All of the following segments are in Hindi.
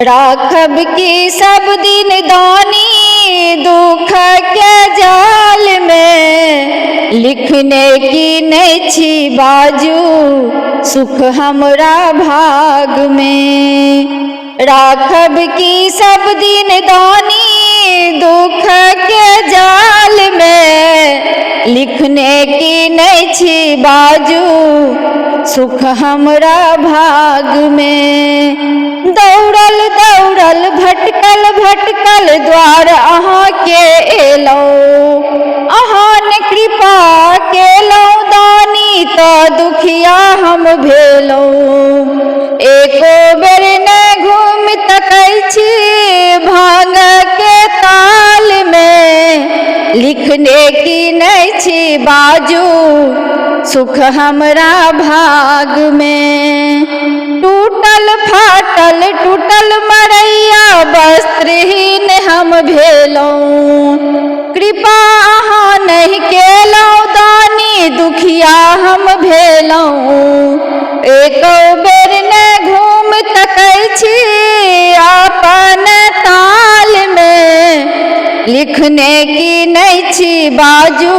राखब की सब दिन दानी दुख के जाल में, लिखने की नहीं छी बाजू सुख हमरा भाग में। राखब की सब दिन दानी दुख के जाल में, लिखने की नहीं छी बाजू सुख हमरा भाग में। दौड़ल दौड़ल भटकल भटकल द्वार अहाँ के एलौं, अहाँ ने कृपा केलौं दानी तो दुखिया हम भेलौं। एको बेर न घूम तकै छी भांग के ताल में, लिखने की नहीं छी बाजू सुख हमरा भाग में। टूटल फाटल टूटल मरैया वस्त्रहीन हम भेलौं, कृपा अहाँ नहीं केलौं दानी दुखिया हम भेलौं। एको बेर न घूम तकै छी अपन ताल में, लिखने की नहीं छी बाजू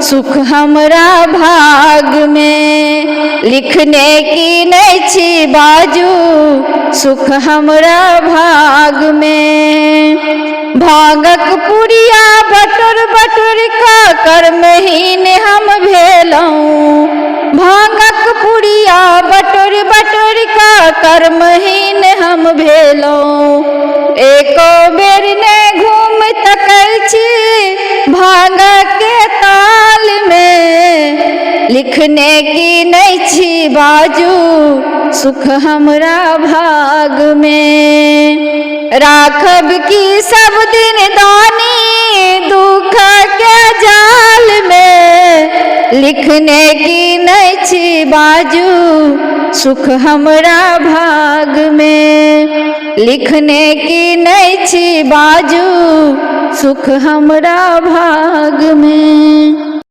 सुख हमरा भाग में। लिखने की नहीं छी बाजू सुख हमरा भाग में। भांगक पुड़िया बटुर बटुर का कर्महीन हम भेलौं, भांगक पुड़िया बटुर बटुर का कर्महीन हम भेलौं। एको बेर ने घूम तकै छी भांग के ताल में, लिखने की नहीं छी बाजू सुख हमरा भाग में। राखब की सब दिन दानी दुख के जाल में, लिखने की नहीं छी बाजू सुख हमरा भाग में। लिखने की नहीं छी बाजू सुख हमरा भाग में।